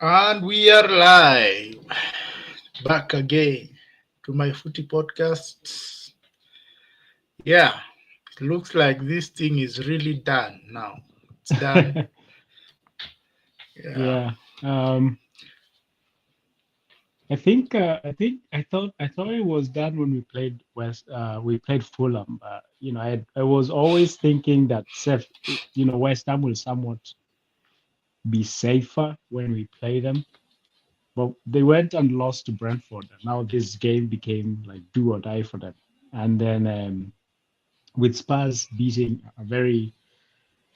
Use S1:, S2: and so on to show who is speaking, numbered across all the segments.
S1: And we are live, back again to my footy podcast. Yeah, it looks like this thing is really done now. It's done. Yeah.
S2: Yeah. Um, I thought it was done when we played Fulham. I was always thinking that West Ham will somewhat be safer when we play them. But they went and lost to Brentford, and now this game became like do or die for them. And then with Spurs beating a very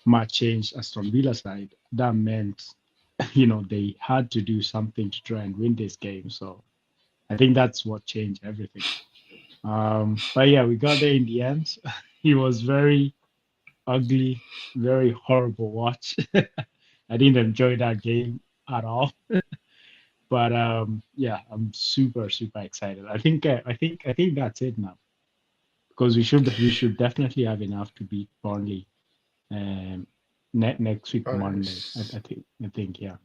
S2: much changed Aston Villa side, that meant they had to do something to try and win this game. So I think that's what changed everything. But yeah, we got there in the end. He was very ugly, very horrible watch. I didn't enjoy that game at all. But yeah, I'm super excited. I think that's it now because we should definitely have enough to beat Burnley um, next week Monday. I,
S1: Honest.
S2: I think yeah.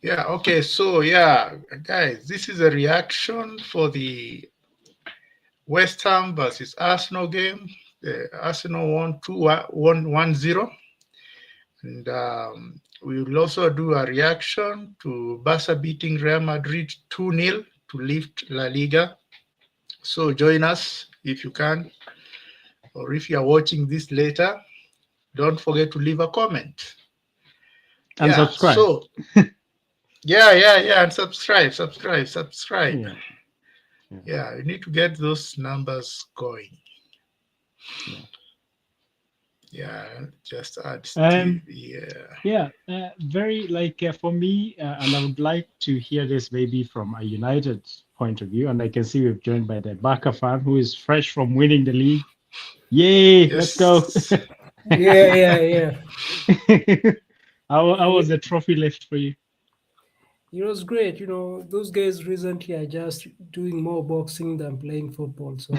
S1: Yeah, okay. So, yeah, guys, this is a reaction for the West Ham versus Arsenal game. The Arsenal won 1-0. And we will also do a reaction to Barca beating Real Madrid 2-0 to lift La Liga. So join us if you can, or if you are watching this later, don't forget to leave a comment.
S2: And
S1: Yeah,
S2: subscribe.
S1: so yeah, and subscribe.
S2: Yeah, yeah,
S1: Yeah, you need to get those numbers going.
S2: yeah.
S1: Yeah, just add Steve.
S2: Um,
S1: Yeah.
S2: yeah, very like for me, and I would like to hear this maybe from a United point of view. And I can see we've joined by the Barca fan who is fresh from winning the league. Yay, let's go.
S1: Yes.
S3: Yeah.
S2: How was
S3: It,
S2: the trophy lift for you?
S3: it was great. Those guys recently are just doing more boxing than playing football. So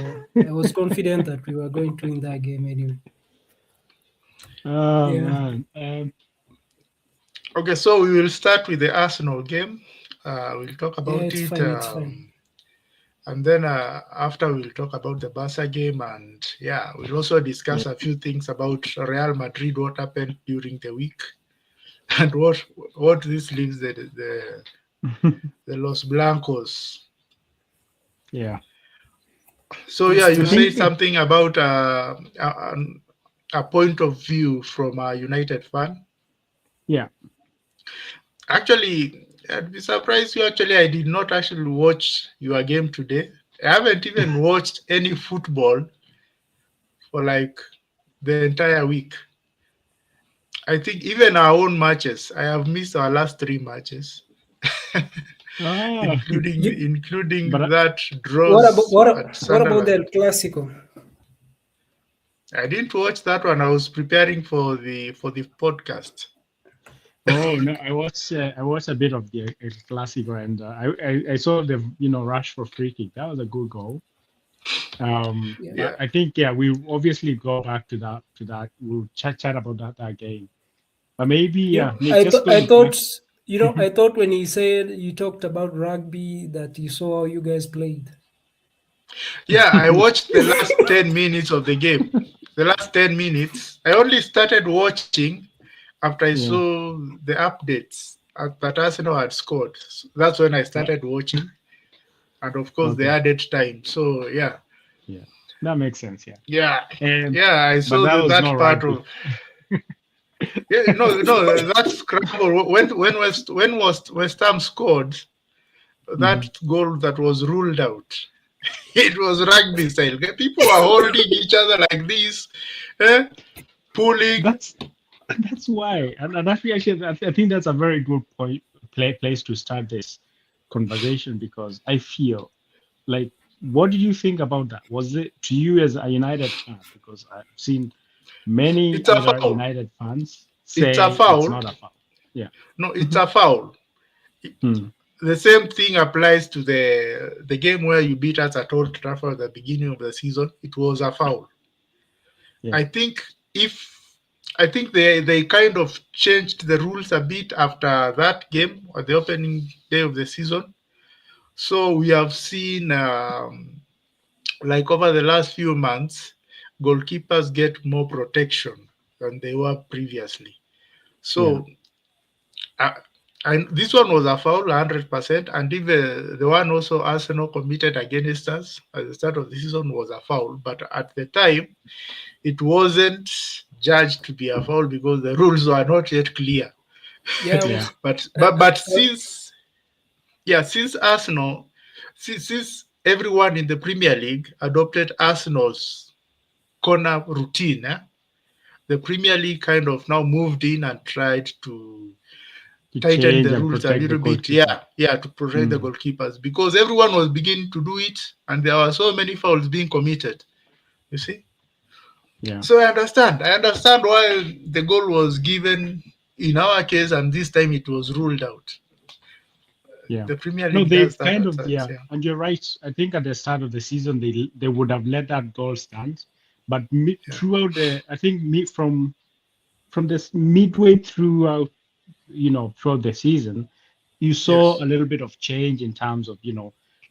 S3: I was confident that we were going to win that game anyway.
S2: Oh
S3: Yeah.
S2: man.
S1: Okay, so we will start with the Arsenal game. We'll talk
S3: Yeah,
S1: about
S3: it's
S1: it.
S3: fine. It's fine.
S1: And then after we'll talk about the Barca game, and yeah, we'll also
S2: Yeah.
S1: discuss a few things about Real Madrid, what happened during the week, and what this leaves the Los Blancos.
S2: Yeah.
S1: So yeah,
S3: Yes,
S1: you
S2: I
S3: true.
S1: said
S2: think
S1: something about a point of view from a United fan.
S2: yeah.
S1: Actually, I'd be surprised you. Actually, I did not actually watch your game today. I haven't even watched any football for like the entire week. I think even our own matches, I have missed our last three matches,
S2: Ah,
S1: including
S3: You,
S1: including
S2: but
S1: that
S3: what about
S1: draws
S3: what
S1: at
S3: what about the
S1: Sunderland.
S3: El Clasico?
S1: I didn't watch that one. I was preparing for the podcast.
S2: oh no, I watched a bit of the El Clasico and I saw the rush for free kick. That was a good goal.
S3: Yeah.
S2: I,
S1: Yeah,
S2: I think yeah, we obviously go back to that. We'll chat about that game. But maybe yeah, Nick,
S3: I
S2: just
S3: thought I
S2: going back.
S3: thought I thought when he said you talked about rugby that you saw how you guys played.
S1: yeah. I watched the last 10 minutes of the game. The last 10 minutes. I only started watching after I
S2: Yeah,
S1: saw the updates that Arsenal had scored. So that's when I
S2: yeah,
S1: started watching, and of course the
S2: okay,
S1: added time. So yeah,
S2: yeah, that makes sense. Yeah,
S1: yeah,
S2: um,
S1: yeah. I
S2: but
S1: saw
S2: that was not
S1: that part
S2: rugby.
S1: of. Yeah, no, that scramble when West Ham scored that
S2: Mhm.
S1: goal that was ruled out. It was rugby style. People were holding each other like this, eh? Pulling.
S2: That's that's why, and actually, I think that's a very good place to start this conversation because I feel like, what did you think about that? Was it to you as a United fan? Because I've seen many
S1: It's a
S2: other
S1: foul.
S2: United fans
S1: It's a
S2: say it's
S1: foul.
S2: not a foul. Yeah.
S1: No, it's
S2: Mhm.
S1: a foul.
S2: Hmm.
S1: The same thing applies to the game where you beat us at Old Trafford at the beginning of the season. It was a foul.
S2: Yeah.
S1: I think if I think they kind of changed the rules a bit after that game or the opening day of the season. So we have seen like over the last few months, goalkeepers get more protection than they were previously.
S2: Yeah.
S1: So uh, and this one was a foul, 100%, and even the one also Arsenal committed against us at the start of the season was a foul. But at the time, it wasn't judged to be a foul because the rules were not yet clear.
S3: Yeah, I
S2: Yeah.
S3: was.
S1: But since since Arsenal, since everyone in the Premier League adopted Arsenal's corner routine, the Premier League kind of now moved in and tried to
S2: To
S1: tighten
S2: change
S1: the
S2: and
S1: rules a
S2: protect the
S1: little bit.
S2: goalkeeper.
S1: Yeah, to protect the
S2: Mm.
S1: goalkeepers because everyone was beginning to do it, and there were so many fouls being committed. You see,
S2: Yeah.
S1: so I understand why the goal was given in our case, and this time it was ruled out.
S2: Yeah.
S1: The Premier
S2: No,
S1: League
S2: they
S1: does that
S2: kind
S1: at
S2: of,
S1: times.
S2: yeah,
S1: Yeah.
S2: and you're right. I think at the start of the season they would have let that goal stand, but
S1: Yeah.
S2: throughout the, I think from this midway throughout, throughout the season, you saw
S1: Yes.
S2: a little bit of change in terms of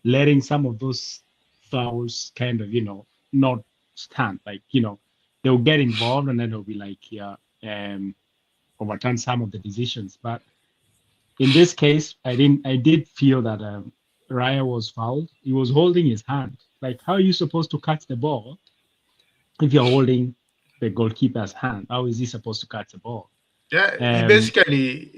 S2: letting some of those fouls kind of not stand. Like they'll get involved and then they'll be like, yeah, overturn some of the decisions, but in this case, I did feel that Raya was fouled. He was holding his hand. Like, how are you supposed to catch the ball if you're holding the goalkeeper's hand? How is he supposed to catch the ball?
S1: Yeah,
S2: Um,
S1: he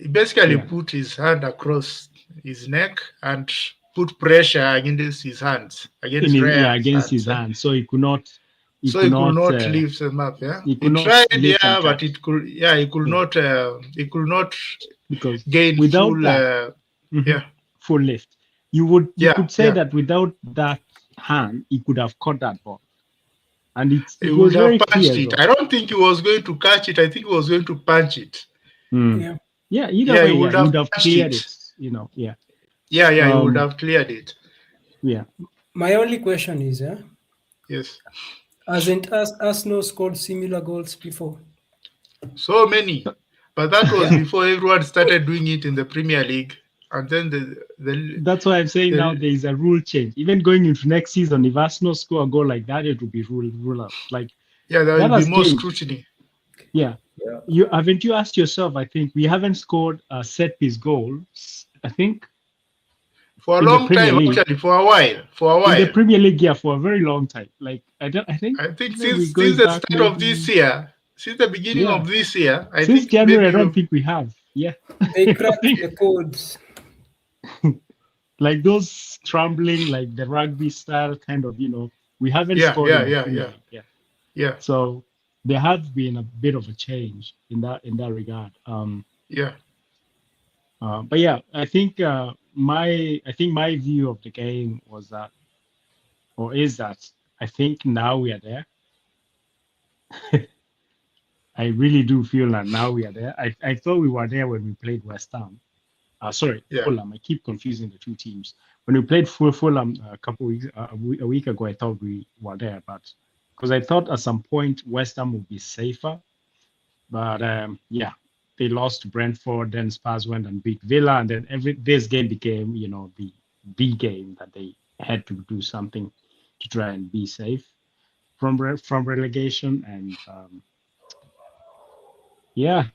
S1: basically
S2: yeah,
S1: put his hand across his neck and put pressure against his hands, against Raya's
S2: against his
S1: hands.
S2: hand, so he could not, he
S1: So
S2: could
S1: he could
S2: not,
S1: not lift them up. Yeah,
S2: he
S1: he
S2: could not
S1: tried.
S2: lift and
S1: Yeah, but
S2: catch.
S1: it could. Yeah,
S2: Yeah,
S1: he could not
S2: because
S1: gain
S2: without
S1: full.
S2: that
S1: Yeah,
S2: full lift, you
S1: yeah,
S2: could say
S1: yeah.
S2: that without that hand, he could have caught that ball, and
S1: He
S2: it
S1: would
S2: was
S1: have
S2: very
S1: punched
S2: clear
S1: it.
S2: though.
S1: I don't think he was going to catch it. I think he was going to punch it.
S2: Mm.
S3: Yeah.
S2: Yeah, either
S1: Yeah, he
S2: way, yeah,
S1: would
S2: he
S1: have
S2: would have
S1: punched
S2: cleared
S1: it.
S2: it, yeah.
S1: Yeah, yeah, he would
S2: Um,
S1: have cleared it.
S2: yeah.
S3: My only question is,
S1: Yes,
S3: hasn't Arsenal scored similar goals before?
S1: so many. But that was
S3: Yeah.
S1: before everyone started doing it in the Premier League, and then
S2: That's why I'm saying now
S1: the
S2: there is a rule change. Even going into next season, if Arsenal score a goal like that, it will be rule out. Like
S1: yeah, there
S2: that
S1: will be
S2: has
S1: more
S2: changed.
S1: scrutiny.
S2: Yeah.
S3: Yeah.
S2: You asked yourself, I think we haven't scored a set piece goal, I think,
S1: For a
S2: in the
S1: long
S2: Premier
S1: time,
S2: League.
S1: actually, for a while,
S2: In the Premier League, yeah, for a very long time. Like I think
S1: I think
S2: even we
S1: since
S2: going
S1: the
S2: back
S1: start of this
S2: maybe,
S1: year, since the beginning
S2: yeah.
S1: of this year, I
S2: Since
S1: think
S2: January, I
S1: maybe
S2: don't
S1: we've
S2: think we have. Yeah.
S3: They
S2: I
S3: cracked
S2: think
S3: the codes.
S2: like those trembling, like the rugby style kind of, we haven't
S1: yeah,
S2: scored
S1: yeah,
S2: in the
S1: yeah,
S2: Premier
S1: yeah,
S2: League yet.
S1: yeah,
S2: So there has been a bit of a change in that regard.
S1: yeah,
S2: But yeah, I think my view of the game was that, or is that, I think now we are there. I really do feel that now we are there. I thought we were there when we played West Ham. Sorry,
S1: yeah.
S2: Fulham. I keep confusing the two teams. When we played Fulham a couple weeks, a week ago, I thought we were there, but because I thought at some point West Ham would be safer, but yeah, they lost to Brentford. Then Spurs went and beat Villa, and then this game became, the game that they had to do something to try and be safe from relegation. And yeah,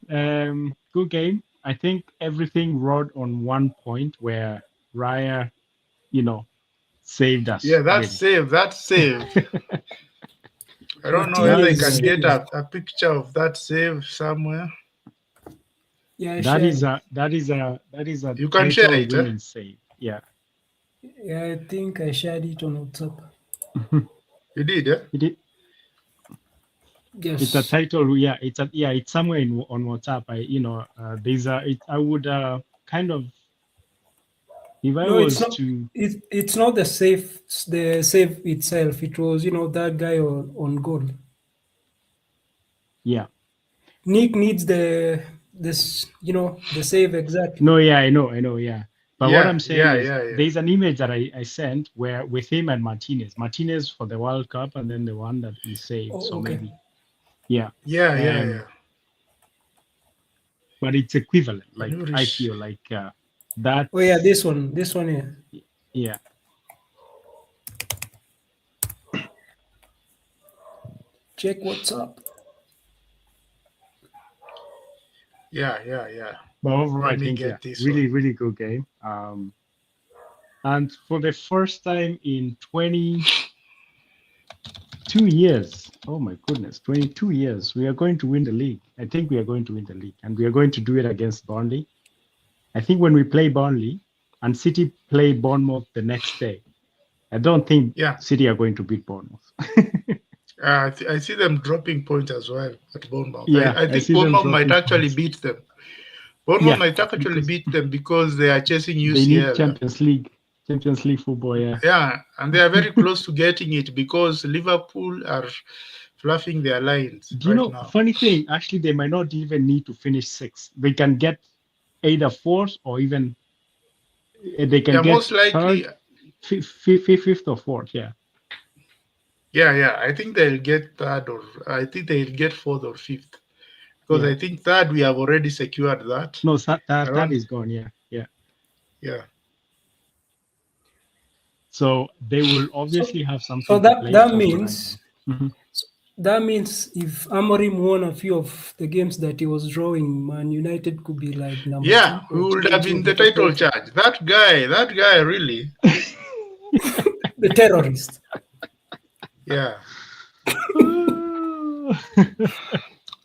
S2: good game. I think everything rode on one point where Raya, you know, saved us
S1: Yeah, that
S2: really.
S1: save, that save. I don't know whether I
S2: That's
S3: Martinez
S1: can get
S3: saved.
S1: a picture of that save somewhere.
S3: Yeah, I
S2: that is
S3: shared it.
S2: a
S1: You can share
S2: title
S1: it. Eh?
S2: winning save. Yeah.
S3: Yeah, I think I shared it on WhatsApp.
S1: You did, eh?
S2: it, it's a
S3: Yes.
S2: title. Yeah, it's somewhere on WhatsApp. There's I would kind of, if I
S3: No, it's
S2: was
S3: not.
S2: to,
S3: It's not the save itself. It was that guy on goal.
S2: yeah.
S3: Nick needs the save exactly.
S2: No, yeah, I know, yeah. But what
S1: Yeah,
S2: I'm saying
S1: yeah,
S2: is
S1: yeah, yeah.
S2: there's an image that I sent where with him and Martinez for the World Cup, and then the one that he saved.
S3: Oh,
S2: So
S3: okay.
S2: maybe, yeah.
S1: Yeah, yeah,
S2: Um,
S1: yeah.
S2: but it's equivalent. Like
S1: Can you
S2: I
S1: reach-
S2: feel like that.
S3: Oh yeah, this one here.
S2: Yeah.
S3: Check what's up.
S1: Yeah.
S2: But overall, I
S1: Let me
S2: think
S1: get this
S2: really,
S1: one.
S2: really good game. And for the first time in 22 years, oh my goodness, 22 years, we are going to win the league. I think we are going to win the league, and we are going to do it against Burnley. I think when we play Burnley and City play Bournemouth the next day, I don't think
S1: Yeah.
S2: City are going to beat Bournemouth.
S1: I see them dropping points as well at Bournemouth.
S2: Yeah,
S1: I
S2: I
S1: think
S2: see them
S1: Bournemouth might
S2: dropping
S1: actually
S2: points.
S1: beat them. Bournemouth
S2: Yeah,
S1: might actually
S2: because
S1: beat them because they are chasing
S2: they need
S1: UCL.
S2: Champions League football. Yeah.
S1: Yeah, and they are very close to getting it because Liverpool are fluffing their lines
S2: Do you
S1: right
S2: know,
S1: now.
S2: funny thing, actually, they might not even need to finish sixth. They can get either fourth or even they can
S1: Yeah,
S2: get
S1: most likely.
S2: third, fifth or fourth. Yeah.
S1: Yeah. I think they'll get third, or I think they'll get fourth or fifth. Because
S2: Yeah.
S1: I think third we have already secured that.
S2: No, that
S1: Around,
S2: is gone. Yeah.
S1: yeah.
S2: So they will
S3: So,
S2: obviously have
S3: so
S2: something to
S3: that
S2: play
S3: that
S2: for right
S3: means
S2: now. Mhm.
S3: that means if Amorim won a few of the games that he was drawing, Man United could be like number
S1: Yeah,
S3: two
S1: we
S3: or
S1: would have
S3: three
S1: been
S3: of
S1: the
S3: the
S1: title
S3: table.
S1: charge. That guy really.
S3: The terrorist.
S1: Yeah.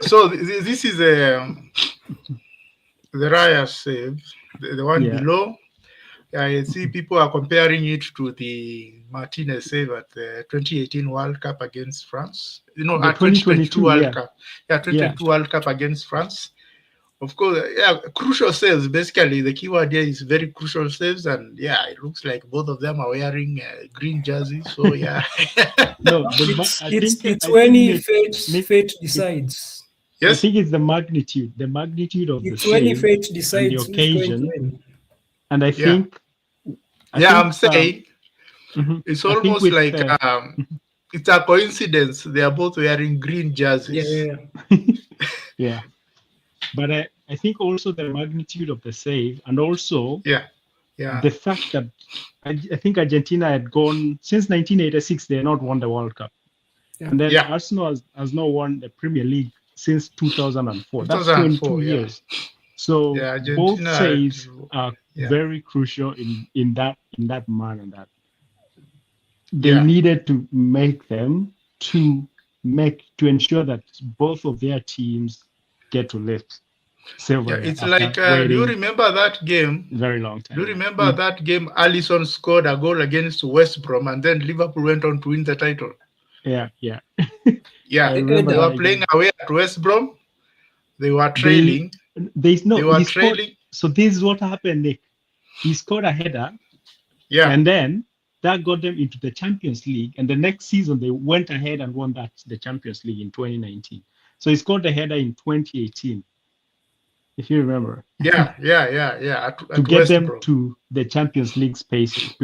S1: So this is the Raya save, the one
S2: Yeah.
S1: below. I see people are comparing it to the Martinez save at the 2018 World Cup against France.
S2: The
S1: At 2022
S2: 2022.
S1: World
S2: Yeah.
S1: Cup. Yeah,
S2: Yeah.
S1: 2022 World Cup against France. Of course, yeah, crucial saves. Basically, the keyword here is very crucial saves, and yeah, it looks like both of them are wearing green jerseys. So yeah,
S2: No, I think
S3: It's when
S2: Nick,
S3: fate
S2: it,
S3: decides.
S2: I
S1: yes,
S2: think it's the magnitude of the
S3: It's when
S2: save
S3: fate
S2: and the
S3: decides who's going to
S2: occasion.
S3: win.
S2: And
S1: yeah,
S2: I
S1: yeah. I'm
S2: think,
S1: saying it's
S2: I think
S1: almost
S2: with
S1: like it's a coincidence. They are both wearing green jerseys.
S3: Yeah.
S2: yeah, but I think also the magnitude of the save and also
S1: Yeah, yeah,
S2: the fact that I think Argentina had gone since 1986, they had not won the World Cup.
S3: Yeah.
S2: And then
S1: yeah.
S2: Arsenal has not won the Premier League since 2004. That's 22
S1: 2004. Yeah,
S2: years. So
S1: yeah.
S2: both
S1: Argentina.
S2: saves are
S1: Yeah,
S2: very crucial in that manner that they
S1: yeah,
S2: needed to make them to ensure that both of their teams get to lift
S1: yeah.
S2: silverware
S1: It's
S2: after
S1: like, do you
S2: waiting
S1: remember that game?
S2: a very long
S1: Do you
S2: time.
S1: remember that game? Alisson scored a goal against West Brom, and then Liverpool went on to win the title.
S2: Yeah, yeah. I
S1: Yeah,
S2: remember
S1: they
S3: Eder,
S1: were
S2: that
S1: playing
S2: game.
S1: away at West Brom. They were
S2: They
S1: trailing.
S2: no
S1: They were
S2: he scored.
S1: trailing.
S2: So this is what happened, Nick. He scored a header,
S1: Yeah,
S2: and then that got them into the Champions League. And the next season they went ahead and won the Champions League in 2019. So he scored the header in 2018, if you remember,
S1: yeah.
S2: to
S1: At
S2: get
S1: West
S2: them
S1: Brom.
S2: to the Champions League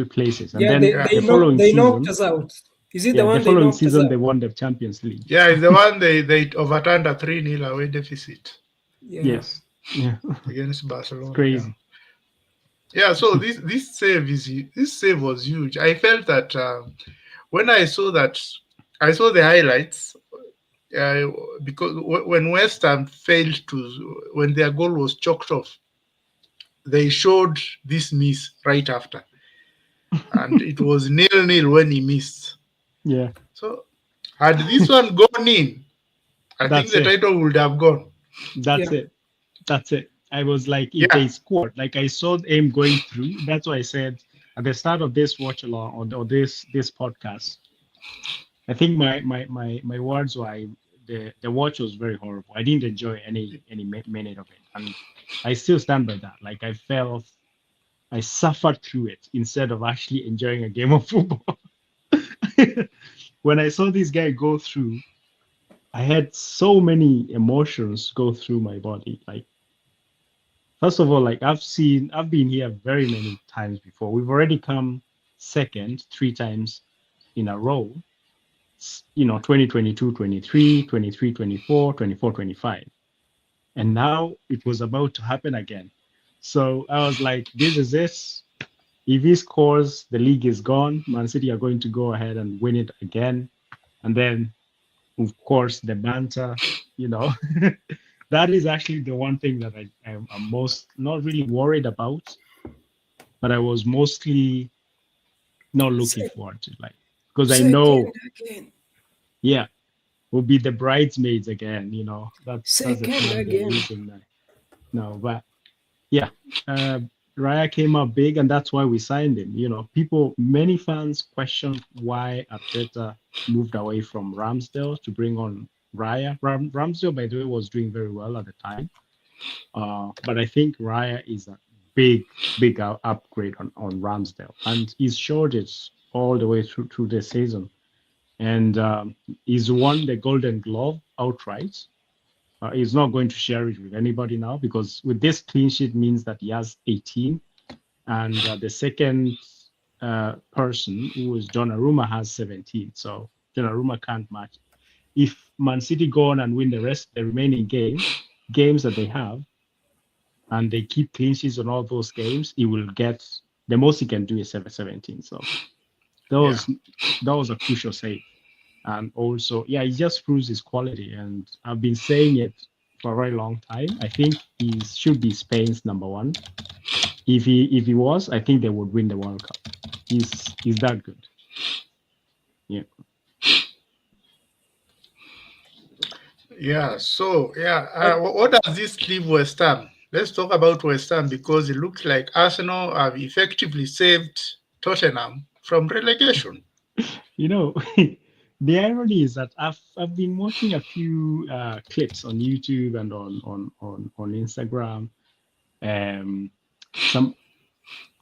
S2: places. And
S3: yeah,
S2: then
S1: Yeah,
S2: the following
S3: they knocked
S2: season,
S3: us out. Is it the
S2: yeah, the
S3: one they
S2: following
S3: knocked us
S2: season they
S3: out?
S2: won the Champions League.
S1: yeah. It's the one they overturned a 3-0 away deficit
S3: Yeah.
S2: Yes, yeah,
S1: against
S2: it's
S1: Barcelona. Yeah.
S2: crazy.
S1: Yeah. So this save was huge. I felt that when I saw the highlights. Because when West Ham failed when their goal was chalked off, they showed this miss right after, and it was 0-0 when he missed.
S2: Yeah,
S1: So, had this one gone in, I think
S2: that's
S1: the
S2: it.
S1: title would have gone.
S2: That's
S3: Yeah.
S2: it. That's it. I was like, if
S1: Yeah,
S2: they scored, like I saw them going through. That's why I said at the start of this watch along or this podcast. I think my words were the watch was very horrible. I didn't enjoy any minute of it, and I still stand by that. Like I suffered through it instead of actually enjoying a game of football. When I saw this guy go through, I had so many emotions go through my body. Like, first of all, like I've been here very many times before. We've already come second 3 times in a row. 2022, 23, 23, 24, 24, 25. And now it was about to happen again. So I was like, this is it. If he scores, the league is gone. Man City are going to go ahead and win it again. And then, of course, the banter, you know, that is actually the one thing that I'm most not really worried about, but I was mostly not looking
S3: Se-
S2: forward to, like, because I
S3: Second
S2: know,
S3: again.
S2: yeah, we'll be the bridesmaids again, you know. That's the
S3: Second
S2: term they're
S3: again.
S2: using now. No, but yeah, uh, Raya came up big, and that's why we signed him. You know, many fans questioned why Arteta moved away from Ramsdale to bring on Raya. Ramsdale, by the way, was doing very well at the time, but I think Raya is a big upgrade on Ramsdale, and he's showed it all the way through the season, and he's won the Golden Glove outright. He's not going to share it with anybody now because with this clean sheet means that he has 18, and the second person, who is Donnarumma, has 17. So Donnarumma can't match. If Man City go on and win the remaining games that they have, and they keep clean sheets on all those games, he will get the most he can do is 17. So that
S1: Yeah.
S2: was that was a crucial save. And also, yeah, he just proves his quality. And I've been saying it for a very long time. I think he should be Spain's number one. If he was, I think they would win the World Cup. He's that good. Yeah.
S1: Yeah. So yeah,
S3: But
S1: what does this leave West Ham? Let's talk about West Ham because it looks like Arsenal have effectively saved Tottenham from relegation.
S2: You know, the irony is that I've been watching a few clips on YouTube and on Instagram. Um, some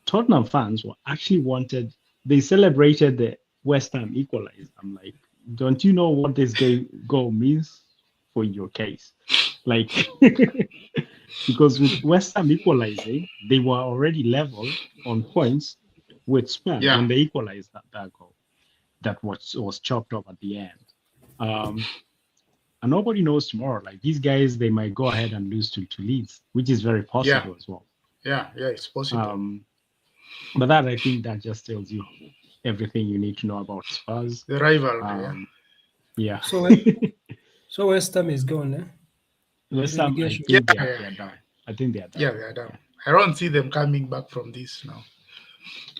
S2: Tottenham fans were actually they celebrated the West Ham equalizer. I'm like, don't you know what this goal means for your case? Like, because with West Ham equalizing, they were already level on points with Spurs
S1: Yeah.
S2: when they equalized that goal that was chopped up at the end. Um, and nobody knows tomorrow. Like these guys, they might go ahead and lose to Leeds, which is very
S1: Yeah.
S2: possible as well.
S1: Yeah. Yeah. It's possible.
S2: Um, but that I think that just tells you everything you need to know about Spurs.
S1: The rivalry. Yeah.
S2: Yeah.
S3: so so West Ham is gone, eh?
S2: West Ham, I
S3: Relegation.
S1: Yeah.
S2: think they are
S1: Yeah.
S2: they are done. I think they are
S1: Yeah.
S2: done.
S1: They are
S2: Yeah.
S1: down. I don't see them coming back from this now.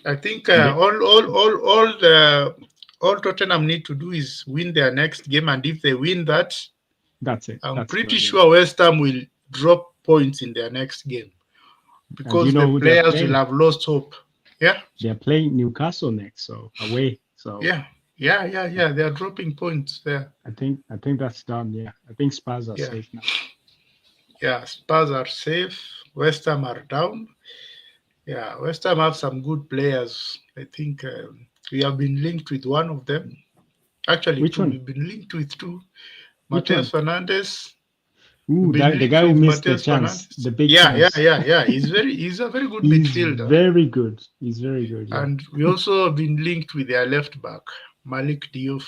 S1: I think
S2: They,
S1: all Tottenham need to do is win their next game, and if they win that,
S2: that's it.
S1: I'm
S2: That's
S1: pretty
S2: good. Yeah.
S1: sure West Ham will drop points in their next game
S2: And you
S1: because
S2: know
S1: the
S2: who they're
S1: players will
S2: playing?
S1: have lost hope. Yeah,
S2: They're playing Newcastle next, so away. So
S1: yeah, yeah. They are dropping points there.
S2: I think that's done. Yeah. I think Spurs are
S1: Yeah,
S2: safe now.
S1: yeah. Spurs are safe. West Ham are down. Yeah, West Ham have some good players. I think we have been linked with one of them. Actually,
S2: Which
S1: two.
S2: one?
S1: We've been linked with two.
S2: Which
S1: Mateus
S2: one?
S1: Fernandez. We've
S2: Ooh,
S1: been
S2: the
S1: linked
S2: guy who
S1: with
S2: missed the
S1: Mateus
S2: chance,
S1: Fernandez.
S2: the big
S1: Yeah.
S2: chance.
S1: He's a very good
S2: He's
S1: midfielder.
S2: very good. He's very good. Yeah.
S1: And we also have been linked with their left back, Malik Diouf.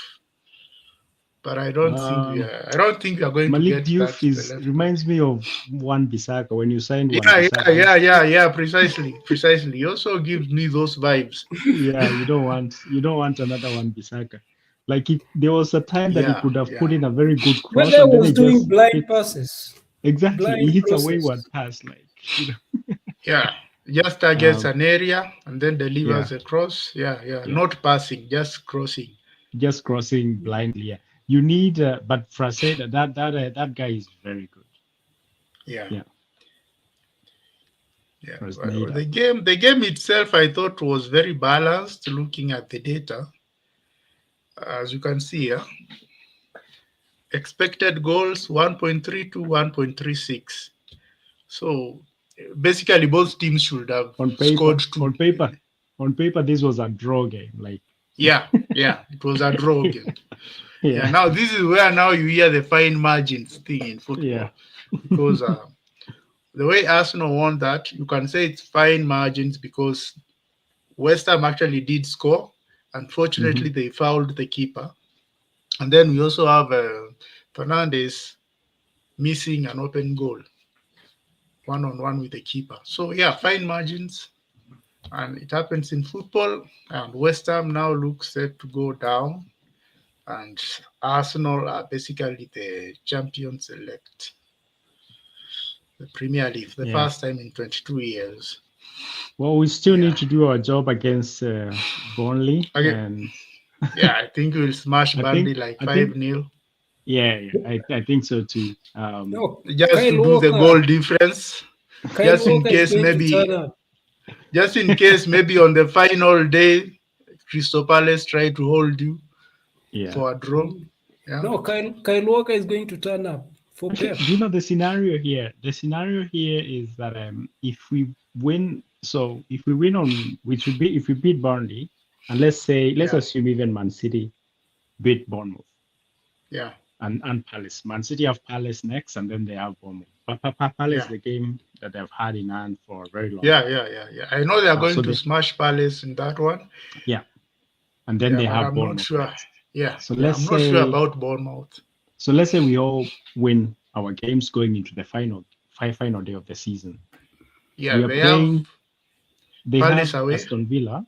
S1: But
S2: Um,
S1: I don't think we are going to
S2: Malik
S1: get that
S2: Diouf
S1: the
S2: is
S1: left back.
S2: reminds me of Wan Bissaka when you signed Wan
S1: Yeah,
S2: Bissaka.
S1: precisely. He also gives me those vibes.
S2: Yeah, you don't want another Wan Bissaka. Like there was a time that he
S1: Yeah,
S2: could have put
S1: yeah,
S2: in a very good
S3: That
S2: cross
S3: guy
S2: and then he
S3: was doing
S2: just
S3: blind
S2: hits
S3: passes,
S2: exactly. He
S3: blind
S2: hits a wayward
S3: crosses.
S2: pass, like
S1: yeah. Just targets
S2: um,
S1: an area and then
S2: yeah,
S1: delivers across. Yeah.
S2: yeah,
S1: Not passing, just crossing.
S2: just crossing blindly. Yeah, you need, but Fraseda, that guy is very good.
S1: Yeah,
S2: Yeah,
S1: yeah. Well,
S2: Frasneda.
S1: the game itself, I thought was very balanced. Looking at the data, as you can see here, expected goals 1.3 to 1.36. So basically, both teams should have
S2: On
S1: scored
S2: paper,
S1: two.
S2: on paper, on paper, this was a draw game. Like,
S1: Yeah, it was a draw game. Yeah,
S2: yeah,
S1: now this is where now you hear the fine margins thing in football
S2: yeah,
S1: because the way Arsenal won that, you can say it's fine margins because West Ham actually did score.
S2: hmm
S1: Unfortunately, they fouled the keeper. And then we also have Fernandez missing an open goal. one-on-one with the keeper. So yeah, fine margins, and it happens in football. And West Ham now looks set to go down, and Arsenal are basically the champions elect, the Premier League, for the
S2: Yeah.
S1: first time in 22 years.
S2: Well, we still
S1: Yeah.
S2: need to do our job against Burnley,
S1: Okay.
S2: and
S1: Yeah, I think we'll smash
S2: I
S1: Burnley
S2: think-
S1: like
S2: I think-
S1: 5-0.
S2: yeah, I think so too.
S3: No,
S1: Just
S3: Kyle
S1: to do the
S3: Walker.
S1: goal difference.
S3: Kyle
S1: Just in
S3: Walker is
S1: case
S3: going
S1: maybe
S3: to turn up.
S1: Just in case maybe on the final day, Crystal Palace try to hold you
S2: Yeah.
S1: for a draw. Yeah.
S3: No, Kyle Walker is going to turn up for
S2: Actually,
S3: Pep.
S2: do you know the scenario here? The scenario here is that if we win, so if we win on, which would be if we beat Burnley, and let's
S1: Yeah.
S2: assume even Man City beat Bournemouth
S1: Yeah.
S2: and Palace. Man City have Palace next, and then they have Bournemouth. But Palace,
S1: Yeah.
S2: the game that they've had in hand for a very long.
S1: Yeah. I know they are going
S2: so
S1: to
S2: they-
S1: smash Palace in that one.
S2: And then
S1: Yeah,
S2: they
S1: but
S2: have
S1: I'm not
S2: Bournemouth
S1: sure.
S2: next.
S1: Yeah.
S2: So
S1: I'm
S2: let's
S1: not sure
S2: say-
S1: about Bournemouth.
S2: So let's say we all win our games going into the final day of the season.
S1: Yeah,
S2: we are
S1: they
S2: playing. They
S1: Palace
S2: have
S1: away.
S2: Aston Villa.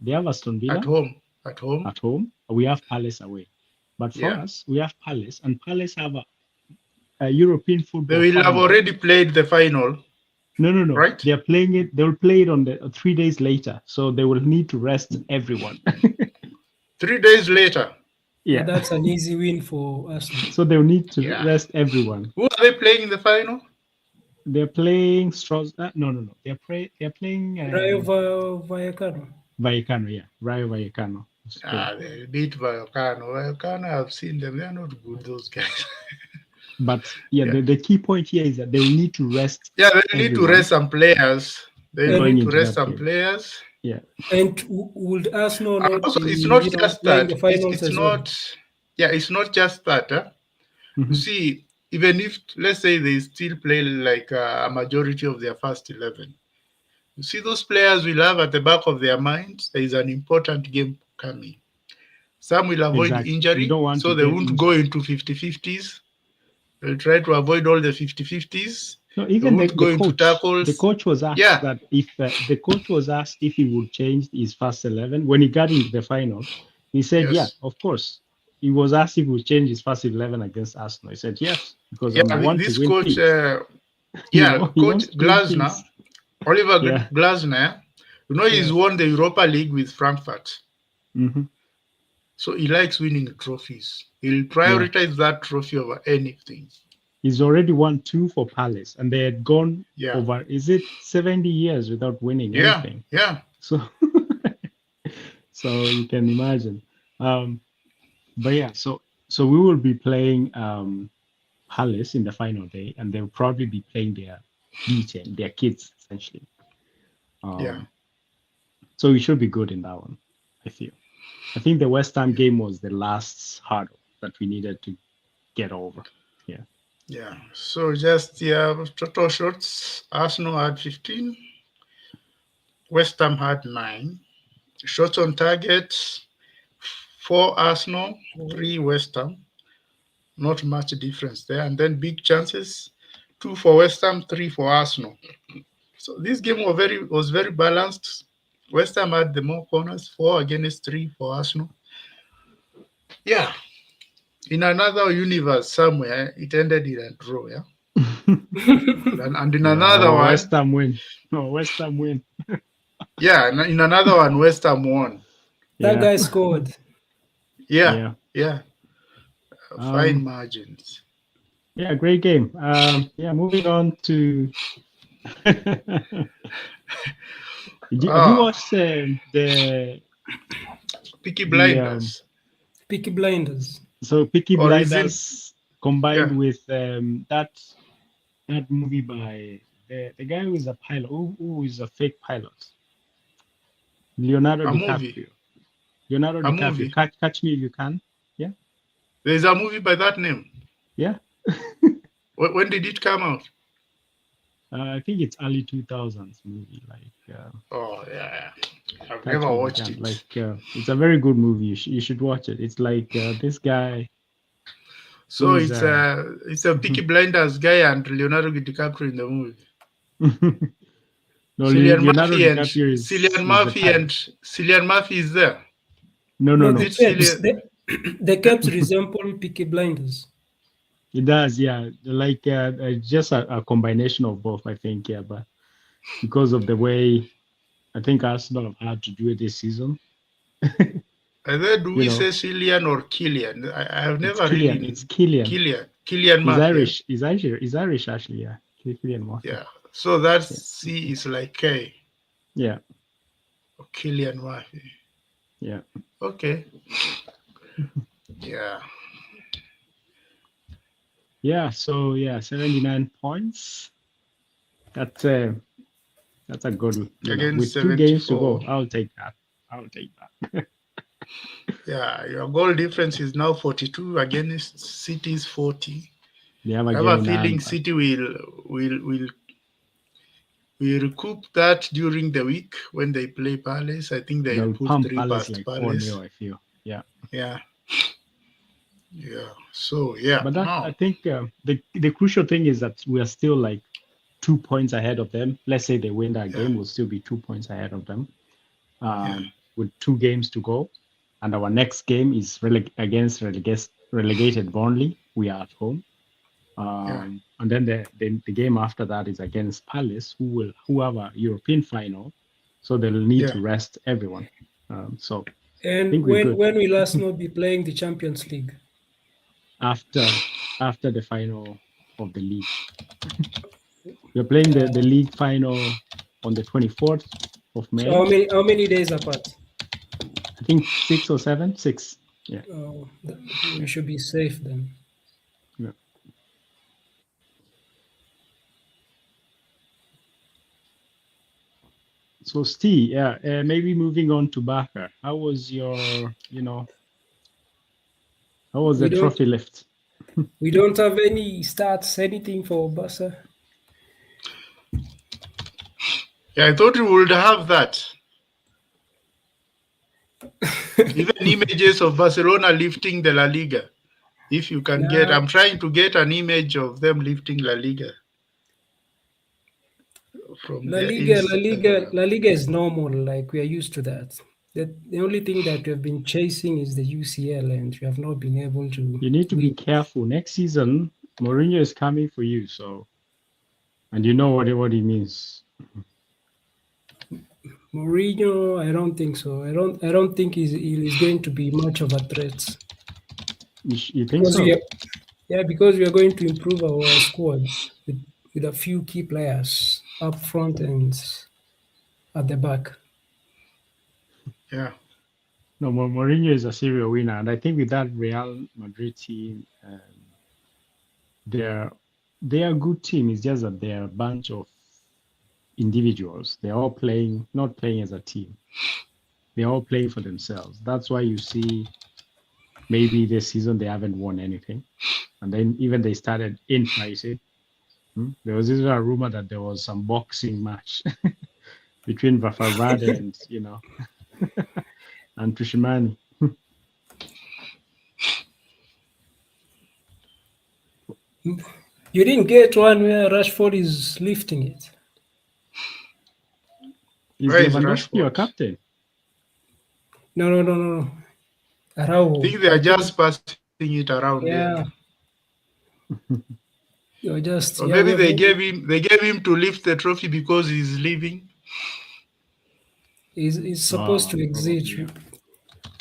S2: They have Aston Villa
S1: have at home.
S2: at home. We have Palace away. But for
S1: Yeah.
S2: us, we have Palace, and Palace have a European football.
S1: They will have
S2: final.
S1: already played the final.
S2: No.
S1: Right?
S2: They are playing it. They will play it on the 3 days later, so they will need to rest everyone.
S1: 3 days later.
S2: Yeah.
S3: That's an easy win for Arsenal.
S2: So they'll need to
S1: Yeah.
S2: rest everyone.
S1: Who are they playing in the final?
S2: They're playing No. They're playing
S3: Rayo Vallecano.
S2: Vallecano. Yeah, Rayo Vallecano.
S1: They beat Vallecano. Vallecano, I've seen them. They're not good, those guys.
S2: But the key point here is that they will need to rest.
S1: Yeah, they need to
S2: everyone.
S1: rest some players. They
S2: Going
S1: need to
S2: into
S1: rest
S2: that
S1: some
S2: game.
S1: players.
S3: And would Arsenal
S1: And
S3: not
S1: also,
S3: be,
S1: it's not
S3: you know,
S1: just
S3: playing
S1: that.
S3: the finals
S1: It's
S3: as well?
S1: not. Yeah, it's not just that. You
S2: Mhm.
S1: see, even if let's say they still play like a majority of their first 11, you see those players will have at the back of their minds there is an important game coming. Some will avoid
S2: Exactly.
S1: injury,
S2: You don't want
S1: so
S2: to
S1: they
S2: get
S1: won't
S2: injured.
S1: go into 50-50s. They'll try to avoid all the 50-50s.
S2: No, even
S1: won't go into tackles.
S2: the coach was asked
S1: Yeah.
S2: that if he would change his first 11 when he got into the final. He said,
S1: Yes.
S2: "Yeah, of course." He was asked if he would change his first 11 against Arsenal. He said, "Yes, because
S1: Yeah,
S2: I want
S1: this
S2: to win
S1: coach,
S2: things."
S1: yeah,
S2: He wants
S1: Coach
S2: to win
S1: Glasner,
S2: things.
S1: Oliver
S2: Yeah.
S1: Glasner, he's
S3: Yeah.
S1: won the Europa League with Frankfurt.
S2: Mhm.
S1: So he likes winning trophies. He'll prioritize that trophy over anything.
S2: He's already won 2 for Palace, and they had gone
S1: Yeah.
S2: over, is it 70 years without winning
S1: Yeah.
S2: anything?
S1: Yeah.
S2: So, so you can imagine. But yeah, so we will be playing Palace in the final day, and they'll probably be playing their B10, their kids essentially.
S1: Yeah.
S2: So we should be good in that one, I feel. I think the West Ham game was the last hurdle that we needed to get over.
S1: Yeah. So just total shots. Arsenal had 15. West Ham had 9. Shots on target, 4 Arsenal, 3 West Ham. Not much difference there. And then big chances, 2 for West Ham, 3 for Arsenal. So this game was very balanced. West Ham had the more corners, 4 against 3 for Arsenal. Yeah. In another universe somewhere, it ended in a draw, yeah? and in another one,
S2: West Ham win. No, West Ham win.
S1: yeah, in another one, West Ham won.
S3: That guy scored.
S1: Yeah. Fine
S2: Um,
S1: margins.
S2: Yeah, great game. Moving on to. Have you watched the
S1: Peaky Blinders?
S3: Peaky Blinders.
S2: So Peaky
S1: Or is
S2: Blinders combined with that movie by the guy who is a pilot, who is a fake pilot, Leonardo DiCaprio.
S1: Movie.
S2: Leonardo
S1: A
S2: DiCaprio.
S1: movie.
S2: Catch Me If You Can. Yeah.
S1: There's a movie by that name.
S2: Yeah.
S1: When did it come out?
S2: I think it's early 2000s movie.
S1: Oh yeah, I've
S2: Catch
S1: never
S2: Me If You
S1: watched
S2: Can.
S1: it.
S2: It's a very good movie. You should watch it. It's like this guy.
S1: So
S2: who's,
S1: it's a Peaky Blinders guy and Leonardo DiCaprio in the movie.
S2: No,
S1: Cillian
S2: Leonardo
S1: Murphy and
S2: DiCaprio
S1: Cillian Murphy is there.
S2: no,
S3: No,
S2: no.
S1: Is it Cillian?
S3: the caps resemble Peaky Blinders.
S2: It does, yeah. Like just a combination of both, I think, yeah. But because of the way I think Arsenal have had to do it this season,
S1: Either do
S2: you
S1: we
S2: know,
S1: say Cillian or Killian? I have
S2: it's
S1: never
S2: Killian.
S1: really
S2: It's Killian.
S1: Killian
S2: He's
S1: Murphy.
S2: Irish. He's Irish actually, yeah. Killian Murphy.
S1: Yeah. So that
S2: Yeah.
S1: C is like K.
S2: Yeah.
S1: Killian Murphy.
S2: Yeah.
S1: Okay. Yeah.
S2: Yeah. So yeah, 79 points. That's a good,
S1: Against
S2: with 2 games to go.
S1: 74.
S2: I'll take that.
S1: Yeah, your goal difference is now 42 against City's 40.
S2: They have
S1: I
S2: a
S1: have
S2: game
S1: a
S2: in
S1: feeling
S2: hand.
S1: City will recoup that during the week when they play Palace. I think they'll
S2: They'll
S1: put
S2: pump
S1: 3
S2: Palace
S1: past
S2: like
S1: Palace.
S2: 4-0, I feel. Yeah.
S1: Yeah. Yeah. So yeah.
S2: But that I
S1: Now,
S2: think the crucial thing is that we are still like 2 points ahead of them. Let's say they win that
S1: Yeah.
S2: game, we'll still be 2 points ahead of them.
S1: Yeah.
S2: With 2 games to go, and our next game is against relegated Burnley. We are at home, and then the game after that is against Palace, who have a European final, so they'll need to rest everyone. So I
S3: And
S2: think we're
S3: when
S2: good
S3: will Arsenal be playing the Champions League?
S2: after the final of the league. We're playing the league final on the 24th of May.
S3: So how many days apart?
S2: I think 6 or 7. 6. Yeah.
S3: Oh, we should be safe then.
S2: Yeah. So Steve, maybe moving on to Barca. How was your, how was the trophy lift?
S3: We don't have any stats, anything for Barca.
S1: Yeah, I thought you would have that. Even images of Barcelona lifting the La Liga. If you can get, I'm trying to get an image of them lifting La Liga. From
S3: La Liga is normal. Like we are used to that. The only thing that we have been chasing is the UCL, and we have not been able to.
S2: You need to be careful. Next season, Mourinho is coming for you. So, and you know what he means.
S3: Mourinho, I don't think so. I don't think he's going to be much of a threat.
S2: You think so?
S3: Because we are going to improve our squad with a few key players up front and at the back.
S1: Yeah.
S2: No, Mourinho is a serial winner, and I think with that Real Madrid team, they're a good team. It's just that they're a bunch of individuals. They're all not playing as a team. They're all playing for themselves. That's why you see maybe this season they haven't won anything. And then even they started infighting. There was even a rumor that there was some boxing match between Valverde and, and Tushimani.
S3: You didn't get one where Rashford is lifting it.
S2: Is Lewandowski your captain?
S3: No. Araujo.
S1: I think they are just passing it around.
S3: Yeah. You're just.
S1: Or maybe they gave him to lift the trophy because he's leaving.
S3: He's supposed to exit. Probably.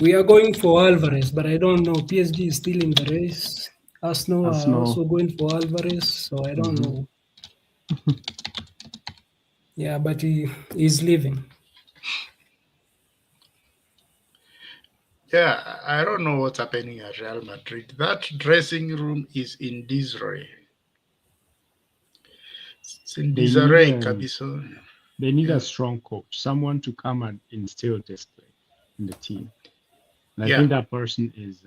S3: We are going for Alvarez, but I don't know. PSG is still in the race. Arsenal are also going for Alvarez, so I don't know. Yeah, but he's leaving.
S1: Yeah, I don't know what's happening at Real Madrid. That dressing room is in disarray. It's in disarray, Kabiso.
S2: They need a strong coach, someone to come and instill discipline in the team. And I think that person is,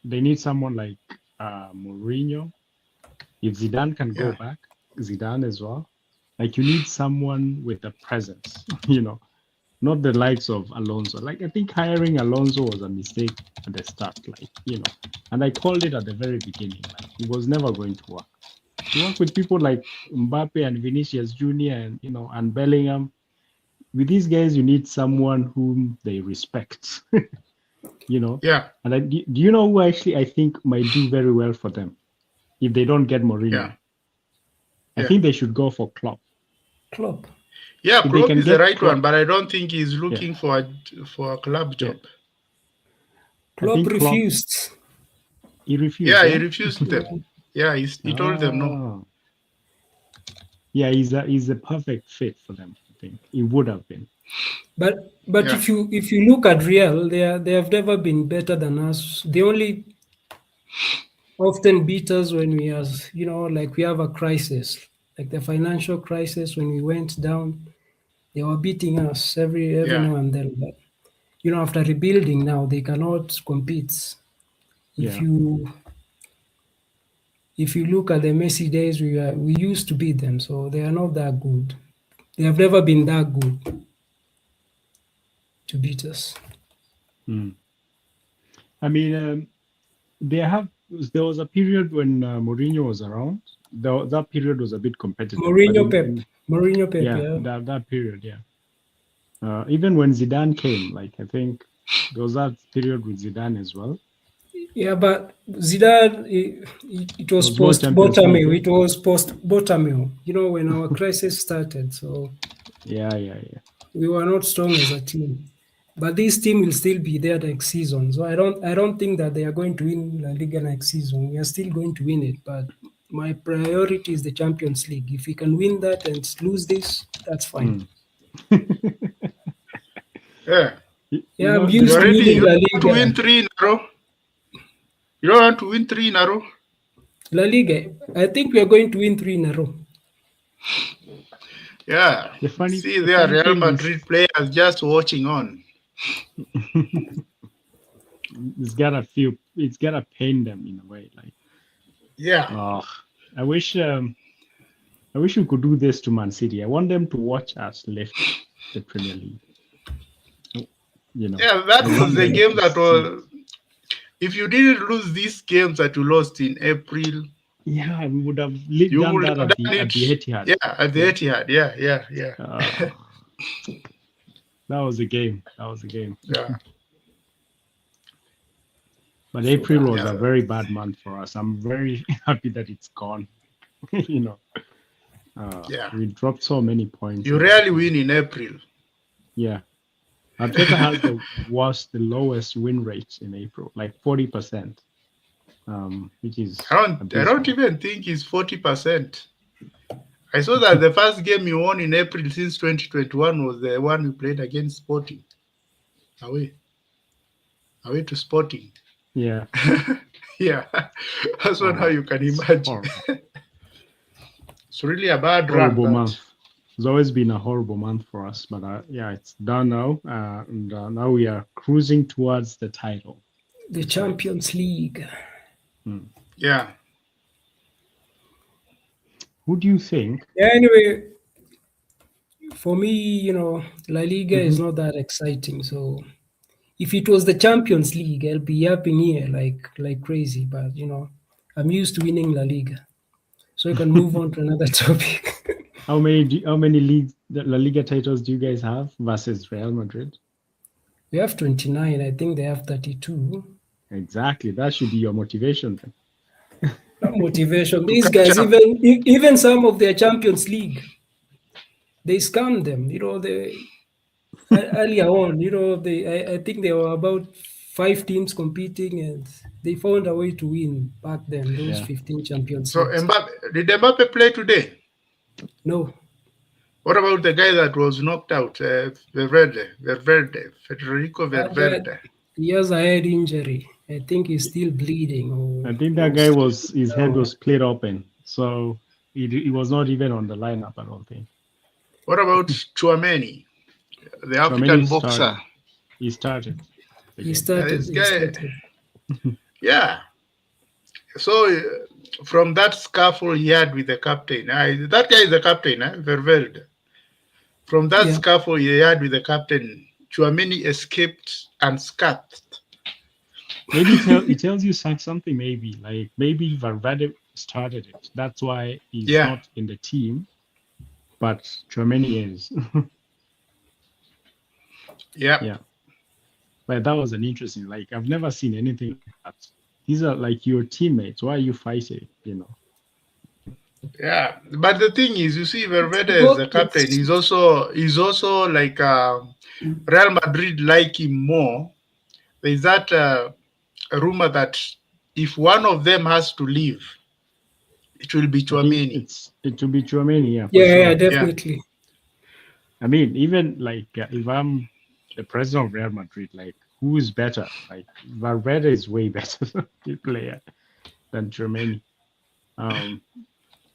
S2: they need someone like Mourinho. If Zidane can go back, Zidane as well. Like you need someone with a presence, not the likes of Alonso. Like I think hiring Alonso was a mistake at the start, and I called it at the very beginning. Like it was never going to work. You work with people like Mbappe and Vinicius Jr. and and Bellingham. With these guys, you need someone whom they respect.
S1: Yeah.
S2: And do you know who actually I think might do very well for them if they don't get Mourinho?
S1: Yeah.
S2: I think they should go for Klopp.
S3: Klopp.
S1: Yeah,
S2: If they
S1: Klopp
S2: can
S1: is the
S2: get
S1: right
S2: Klopp-
S1: one, but I don't think he's looking for a club job.
S3: Klopp
S2: think Klopp-
S3: refused.
S2: He refused.
S1: Yeah, he refused them. Yeah, he told them no.
S2: Ah. Yeah, he's a perfect fit for them. I think he would have been.
S3: But
S1: Yeah.
S3: if you look at Real, they have never been better than us. They only often beat us when we like we have a crisis, like the financial crisis when we went down. They were beating us every
S1: Yeah.
S3: now and then. But after rebuilding now, they cannot compete. If
S2: Yeah.
S3: you look at the Messi days, we used to beat them, so they are not that good. They have never been that good to beat us.
S2: I mean, there was a period when Mourinho was around. That period was a bit competitive.
S3: Mourinho Pep,
S2: yeah,
S3: yeah.
S2: that period, yeah. Even when Zidane came, like I think there was that period with Zidane as well.
S3: Yeah, but Zidane, it was
S2: It was more Champions
S3: post-Bartomeu.
S2: League,
S3: It was post-Bartomeu, when our crisis started. So
S2: Yeah.
S3: we were not strong as a team. But this team will still be there next season. So I don't think that they are going to win La Liga next season. We are still going to win it. But my priority is the Champions League. If we can win that and lose this, that's fine.
S1: Yeah.
S3: Yeah, I'm used to winning La
S1: You want to win
S3: Liga.
S1: 3 in a row? You don't want to win 3 in a row?
S3: La Liga, I think we are going to win 3 in a row.
S1: Yeah.
S2: The funny
S1: Real Madrid players just watching on.
S2: It's gotta pain them in a way. Like,
S1: Yeah.
S2: I wish we could do this to Man City. I want them to watch us lift the Premier League.
S1: Yeah, that was the game that was. If you didn't lose these games that you lost in April,
S2: yeah, we would have done that at the Etihad.
S1: Yeah, at the Etihad. Yeah.
S2: That was a game.
S1: Yeah.
S2: But April was a very bad month for us. I'm very happy that it's gone.
S1: Yeah.
S2: We dropped so many points.
S1: You rarely win in April.
S2: Yeah. Arteta had the lowest win rate in April, like 40%, which is.
S1: I don't even think it's 40%. I saw that the first game you won in April since 2021 was the one we played against Sporting. Away to Sporting.
S2: Yeah.
S1: Yeah. That's not how you can imagine. It's really a bad
S2: horrible
S1: run.
S2: Month. It's always been a horrible month for us, but it's done now, and now we are cruising towards the title,
S3: the Champions League.
S1: Yeah.
S2: Who do you think?
S3: Yeah, anyway, for me, La Liga is not that exciting. So if it was the Champions League, I'll be yapping here like crazy. But I'm used to winning La Liga, so I can move on to another topic.
S2: How many La Liga titles do you guys have versus Real Madrid?
S3: We have 29. I think they have 32.
S2: Exactly. That should be your motivation then.
S3: Not motivation. These guys, even some of their Champions League, they scammed them. They earlier on, I think there were about 5 teams competing, and they found a way to win back then. Those 15 Champions
S1: So
S3: Leagues.
S1: did Mbappe play today?
S3: No.
S1: What about the guy that was knocked out, Federico Valverde?
S3: He has a head injury. I think he's still bleeding.
S2: I think that guy his head was split open, so he was not even on the lineup, I don't think.
S1: What about Tchouameni, the African boxer?
S2: He started.
S3: He started.
S1: Yeah. So from that scuffle he had with the captain, that guy is the captain, Valverde. From that scuffle he had with the captain, Tchouameni escaped unscathed.
S2: Maybe it tells you something. Maybe Valverde started it. That's why he's
S1: Yeah.
S2: not in the team, but Tchouaméni is.
S1: Yeah.
S2: Yeah. But that was an interesting, like, I've never seen anything like that. These are like your teammates. Why are you fighting? You know?
S1: Yeah, but the thing is, you see, Valverde as
S3: Both
S1: the captain, he's also like Real Madrid like him more. There's that rumor that if one of them has to leave, it will be
S2: I think
S1: Tchouaméni.
S2: it will be Tchouaméni, yeah, for
S3: yeah,
S2: sure.
S3: definitely.
S2: I mean, even like if I'm the president of Real Madrid, like who is better? Like Valverde is way better player than Tchouaméni.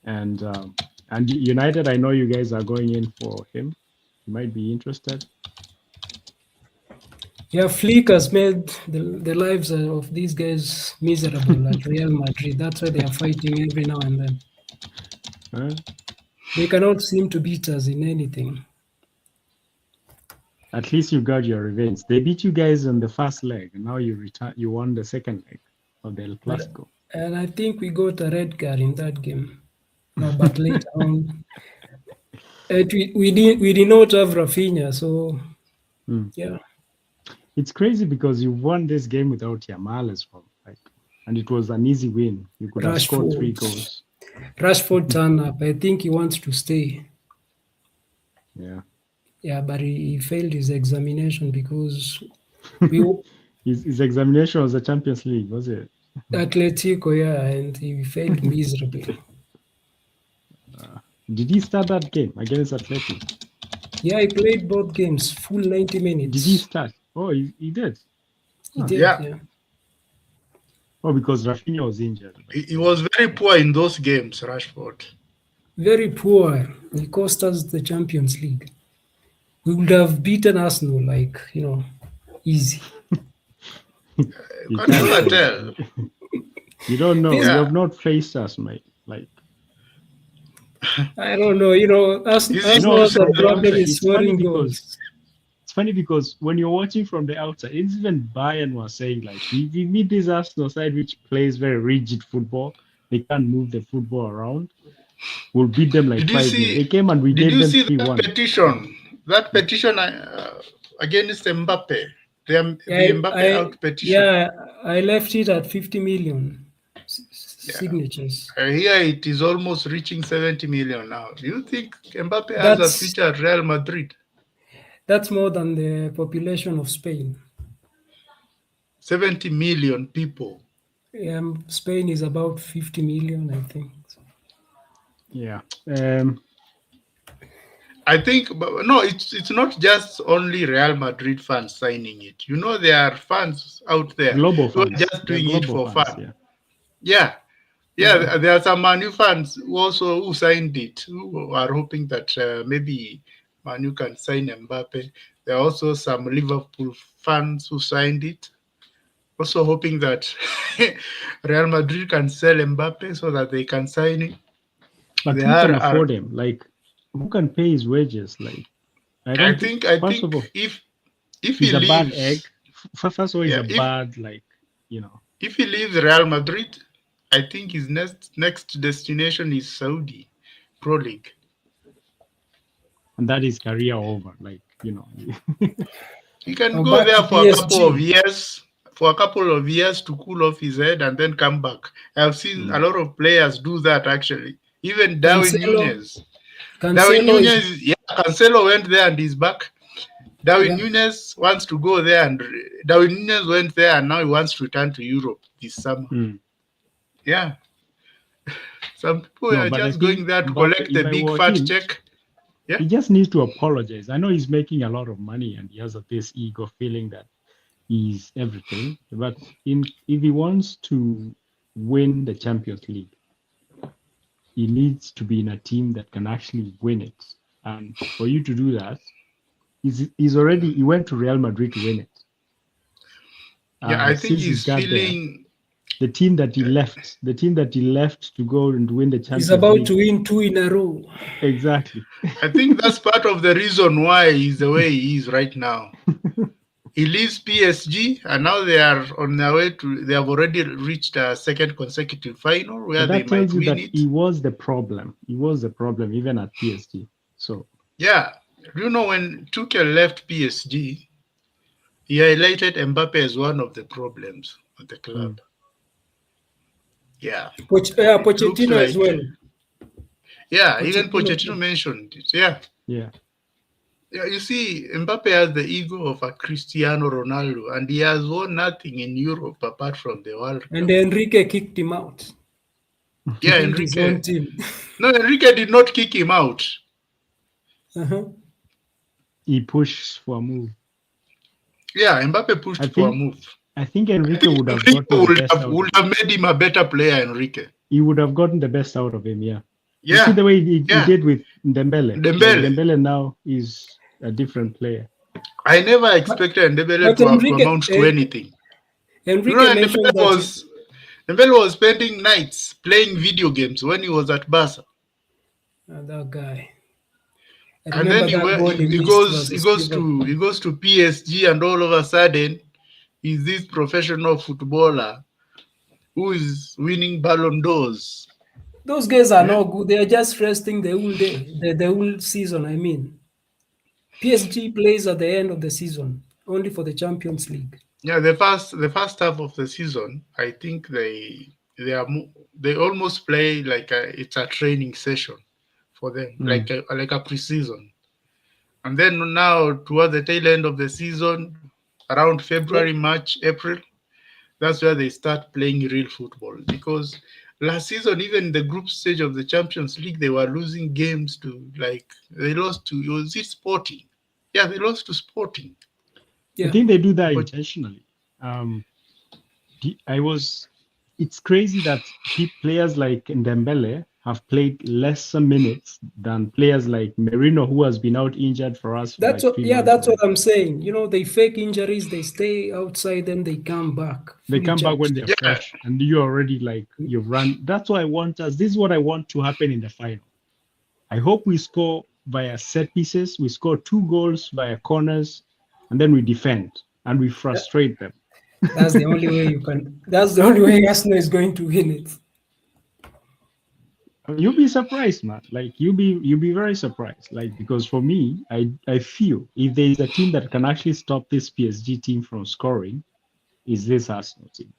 S2: And United, I know you guys are going in for him. You might be interested.
S3: Yeah, Flick has made the lives of these guys miserable at Real Madrid. That's why they are fighting every now and then.
S2: Huh?
S3: They cannot seem to beat us in anything.
S2: At least you got your revenge. They beat you guys on the first leg, and now you won the second leg of the El Clasico.
S3: And I think we got a red card in that game. No, but later on, we did not have Rafinha, so yeah.
S2: It's crazy because you won this game without Yamal as well, like, and it was an easy win. You could have scored 3 goals.
S3: Rashford turned up. I think he wants to stay.
S2: Yeah.
S3: Yeah, but he failed his examination because
S2: his examination was the Champions League, was it?
S3: Atletico, yeah, and he failed miserably.
S2: Did he start that game against Atletico?
S3: Yeah, he played both games, full 90 minutes.
S2: Did he start? Oh, he did.
S3: He did,
S1: Yeah.
S2: Oh, because Rafinha was injured.
S1: He was very poor in those games, Rashford.
S3: Very poor. He cost us the Champions League. We would have beaten Arsenal, like, easy.
S1: You can never tell.
S2: You don't know.
S1: Yeah.
S2: You have not faced us, mate. Like,
S3: I don't know. Arsenal's problem is scoring goals.
S2: It's funny because when you're watching from the outside, it's even Bayern was saying, like, we meet this Arsenal side which plays very rigid football. They can't move the football around. We'll beat them like 5-0. They came and we gave them 3-1.
S1: Did you see that petition against Mbappe? The Mbappe out petition.
S3: Yeah, I left it at 50 million signatures.
S1: Here it is almost reaching 70 million now. Do you think Mbappe has a future at Real Madrid?
S3: That's more than the population of Spain.
S1: 70 million people.
S3: Spain is about 50 million, I think.
S2: Yeah.
S1: I think, but no, it's not just only Real Madrid fans signing it. There are fans out there
S2: global
S1: who are
S2: fans.
S1: just doing it for
S2: fans,
S1: fun. Yeah. There are some Man U fans who signed it, who are hoping that maybe Man U can sign Mbappe. There are also some Liverpool fans who signed it, also hoping that Real Madrid can sell Mbappe so that they can sign it.
S2: But who can afford him? Like, who can pay his wages? Like, I think if
S1: he
S2: he's
S1: leaves,
S2: a bad egg. First of all, he's a bad, like,
S1: If he leaves Real Madrid, I think his next destination is Saudi Pro League.
S2: And that is career over. Like,
S1: He can go there for a couple of years. For a couple of years to cool off his head and then come back. I've seen a lot of players do that actually. Even Darwin Núñez. Cancelo went there and he's back. Darwin Núñez wants to go there, and Darwin Núñez went there and now he wants to return to Europe this summer. Yeah. Some people are just going there to collect the big fat check. Yeah.
S2: He just needs to apologize. I know he's making a lot of money and he has this ego feeling that he's everything. But if he wants to win the Champions League, he needs to be in a team that can actually win it. And for you to do that, he went to Real Madrid to win it.
S1: I think he's feeling
S2: the team that he left to go and win the Champions
S3: League. He's about
S2: League.
S3: to win 2 in a row.
S2: Exactly.
S1: I think that's part of the reason why he's the way he is right now. He leaves PSG, and now they are on their way to. They have already reached a second consecutive final where
S2: But
S1: they
S2: that
S1: might
S2: tells you
S1: win
S2: that
S1: it.
S2: he was the problem. He was the problem even at PSG. So
S1: Yeah, you know when Tuchel left PSG, he highlighted Mbappe as one of the problems at the club. Yeah, it looks
S3: Pochettino as
S1: like.
S3: well.
S1: Yeah, even
S3: Pochettino
S1: Pochettino
S3: too.
S1: mentioned it. Yeah.
S2: yeah.
S1: Yeah, you see, Mbappe has the ego of a Cristiano Ronaldo, and he has won nothing in Europe apart from the World
S3: And
S1: Cup.
S3: Enrique kicked him out.
S1: Yeah,
S3: Built his own
S1: Enrique.
S3: team.
S1: No, Enrique did not kick him out.
S3: Uh-huh.
S2: He pushed for a move.
S1: Yeah, Mbappe pushed
S2: I
S1: for a
S2: think
S1: move.
S2: I think
S1: I
S2: Enrique
S1: think
S2: would have
S1: Enrique
S2: gotten the best out
S1: would
S2: of
S1: have
S2: him.
S1: made him a better player, Enrique.
S2: He would have gotten the best out of him, yeah. You see
S1: Yeah,
S2: the way he
S1: yeah.
S2: did with Dembele. Like
S1: Dembele.
S2: Dembele now is a different player.
S1: I never
S3: But,
S1: expected Dembele
S3: but
S1: to amount to anything. You know,
S3: Enrique
S1: and
S3: mentioned that
S1: Dembele was spending nights playing video games when he was at Barca.
S3: that guy. I
S1: And then
S3: remember that goal he missed versus Liverpool.
S1: he goes to PSG, and all of a sudden he's this professional footballer who is winning Ballon d'Ors.
S3: Those guys are
S1: Yeah,
S3: no good. They are just resting the whole day, the whole season. I mean, PSG plays at the end of the season only for the Champions League.
S1: yeah. The first half of the season, I think they almost play like it's a training session for them, like a preseason. And then now toward the tail end of the season, around
S3: Yeah,
S1: February, March, April, that's where they start playing real football. Because last season, even in the group stage of the Champions League, they were losing games to they lost to was it Sporting? Yeah, they lost to Sporting.
S2: I
S3: yeah.
S2: think they do that
S1: But
S2: intentionally. It's crazy that players like Dembele have played lesser minutes than players like Merino, who has been out injured for us for
S3: That's
S2: like
S3: what.
S2: 3 months
S3: That's what
S2: already.
S3: I'm saying. They fake injuries. They stay outside, then they come back
S2: They
S3: fully
S2: come back when
S3: charged.
S2: they're
S1: yeah,
S2: fresh, and you already like you've run. That's what I want us. This is what I want to happen in the final. I hope we score via set pieces. We score 2 goals via corners, and then we defend and we frustrate them.
S3: That's the only way you can. That's the only way Arsenal is going to win it.
S2: You'll be surprised, man. Like you'll be very surprised. Like because for me, I feel if there is a team that can actually stop this PSG team from scoring, is this Arsenal team.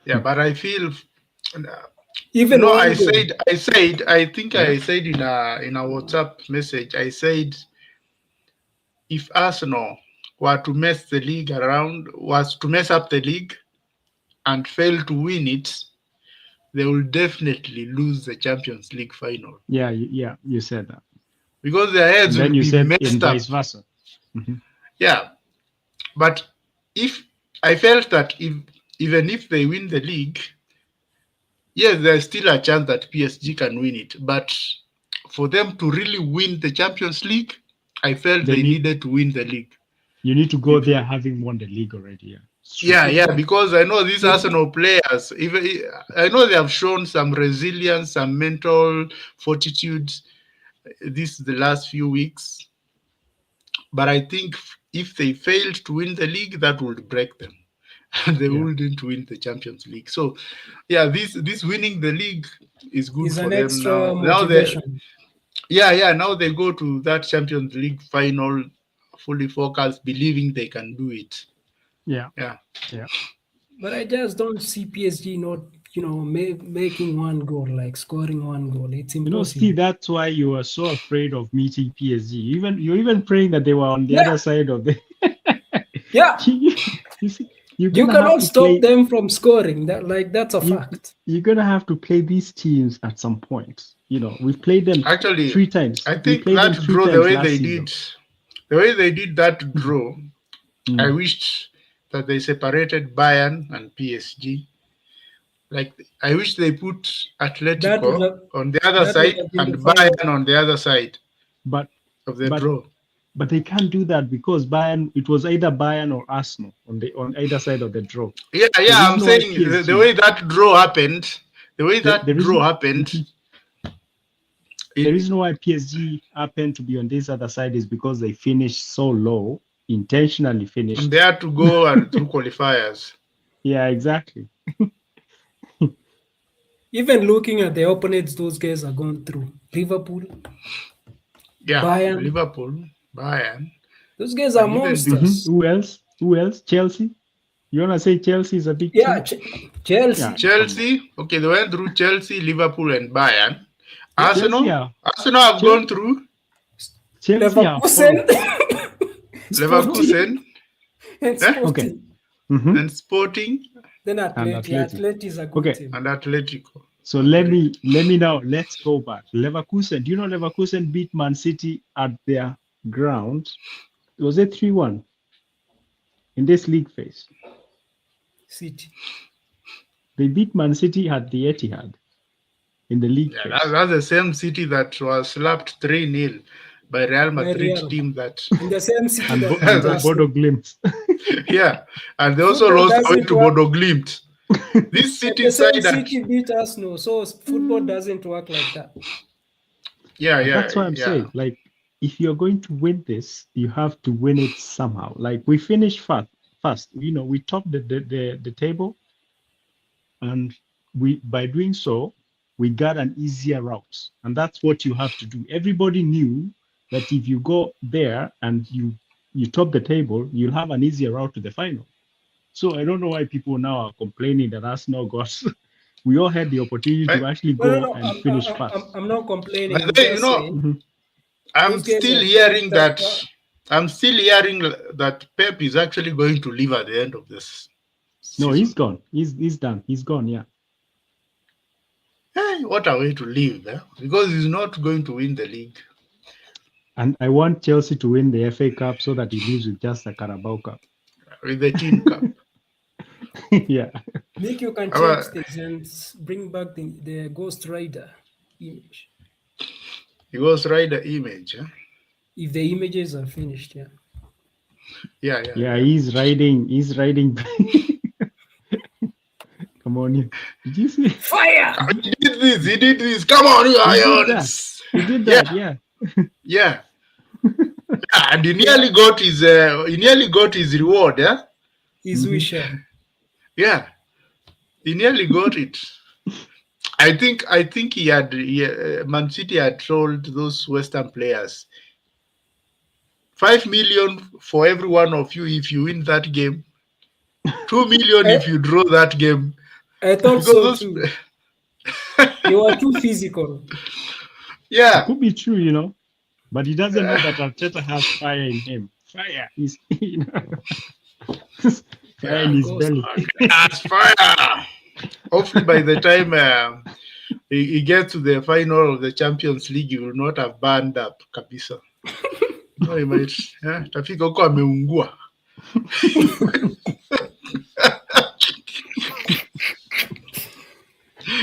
S1: yeah. But I feel,
S3: Even
S1: I
S3: one goal.
S1: said, I think
S2: Yeah.
S1: I said in a WhatsApp message, I said if Arsenal were to mess the league around, was to mess up the league and fail to win it, they will definitely lose the Champions League final
S2: Yeah, you said that.
S1: because their heads
S2: And then
S1: will
S2: you
S1: be
S2: said in
S1: messed up.
S2: vice versa. Mhm.
S1: Yeah, but if I felt that even if they win the league, yes, there's still a chance that PSG can win it. But for them to really win the Champions League, I felt
S2: They
S1: they
S2: need
S1: needed to win the league.
S2: you need to go there having won the league already. Yeah. It's true.
S1: Yeah, because I know these
S3: With
S1: Arsenal players, even I know they have shown some resilience, some mental fortitude the last few weeks. But I think if they failed to win the league, that would break them. And they
S2: Yeah.
S1: wouldn't win the Champions League. So yeah, this winning the league is good
S3: is
S1: for
S3: an
S1: them
S3: extra
S1: now.
S3: motivation.
S1: Now they go to that Champions League final fully focused, believing they can do it.
S2: Yeah.
S1: Yeah.
S2: Yeah.
S3: But I just don't see PSG not, making one goal, like scoring one goal. It's
S2: Steve,
S3: impossible.
S2: that's why you were so afraid of meeting PSG. You're even praying that they were on the
S3: Yeah,
S2: other side of the.
S3: yeah.
S2: you see, you're
S3: You
S2: gonna have
S3: cannot
S2: to
S3: stop
S2: play.
S3: them from scoring. That's a
S2: You
S3: fact.
S2: you're gonna have to play these teams at some point. We've played them
S1: Actually,
S2: 3 times.
S1: I
S2: We
S1: think
S2: played them
S1: that
S2: three
S1: draw,
S2: times last season.
S1: the way they did that draw, I
S2: Mm.
S1: wished that they separated Bayern and PSG. Like I wish they put
S3: That would
S1: Atletico
S3: have
S1: on the other
S3: that would
S1: side
S3: have been
S1: and
S3: the final.
S1: Bayern on the other side
S2: But
S1: of the
S2: but
S1: draw.
S2: but they can't do that because Bayern. It was either Bayern or Arsenal on either side of the draw.
S1: Yeah,
S2: There
S1: yeah.
S2: is
S1: I'm
S2: no way
S1: saying the
S2: PSG.
S1: way that draw happened,
S2: There is
S1: happened.
S2: the
S1: It,
S2: reason why PSG happened to be on this other side is because they finished so low intentionally finished.
S1: And they had to go through qualifiers.
S2: Yeah, exactly.
S3: Even looking at the opponents those guys are going through, Liverpool,
S1: Yeah,
S3: Bayern,
S1: Liverpool, Bayern,
S3: those guys are
S1: and even
S3: monsters.
S2: Who else? Who else? Chelsea. You wanna say Chelsea is a big
S3: Yeah,
S2: team?
S3: Chelsea.
S2: Yeah.
S1: Chelsea. Okay, they went through Chelsea, Liverpool, and Bayern.
S3: Yeah.
S1: Arsenal have gone through
S2: Chelsea are
S3: Leverkusen,
S1: Leverkusen
S3: and Sporting.
S2: Okay. Mm-hmm.
S1: and Sporting
S3: Then Atleti.
S2: Atleti.
S3: Atleti is a good
S2: Okay.
S3: team.
S1: and Atletico.
S2: So let me now, let's go back. Leverkusen. Do you know Leverkusen beat Man City at their ground? Was it 3-1 in this league phase?
S3: City.
S2: They beat Man City at the Etihad in the league phase.
S1: That's the same City that was slapped 3-0 by Real Madrid
S3: Real.
S1: team that
S3: In the same city
S2: And
S3: that
S2: Bodo Glimt.
S1: yeah, and they also
S3: Football
S1: lost away
S3: doesn't
S1: to
S3: work.
S1: Bodo Glimt. This City
S3: the same
S1: side that
S3: city beat Arsenal, so football doesn't work like that.
S2: That's what I'm saying. Like, if you're going to win this, you have to win it somehow. Like, we finished fast. You know, we topped the table, and by doing so, we got an easier route, and that's what you have to do. Everybody knew that if you go there and you top the table, you'll have an easier route to the final. So I don't know why people now are complaining that Arsenal got. We all had the opportunity to actually go and finish fast.
S3: I'm not complaining.
S1: But you know, I'm still hearing that Pep is actually going to leave at the end of this season.
S2: No, he's gone. He's done. He's gone. Yeah.
S1: Hey, what a way to leave, because he's not going to win the league.
S2: And I want Chelsea to win the FA Cup so that he leaves with just a Carabao Cup.
S1: With the team cup.
S2: Yeah.
S3: Nick, you can change this and bring back the Ghost Rider image.
S1: The Ghost Rider image,
S3: if the images are finished,
S1: yeah.
S2: He's riding. Come on, did you see?
S3: Fire!
S1: He did this. Come on, you Irons.
S2: He did that, yeah.
S1: Yeah. And he nearly got his reward, yeah.
S3: His wish.
S1: Yeah. He nearly got it. I think Man City had told those Western players 5 million for every one of you if you win that game. 2 million if you draw that game.
S3: I thought so too. You are too physical.
S1: Yeah.
S2: It could be true, you know. But he doesn't know that Arteta has fire in him. Fire is, fire in his belly.
S1: That's fire. Hopefully by the time he gets to the final of the Champions League, he will not have burned up kabisa. No, he might. Tafika huko ameungua.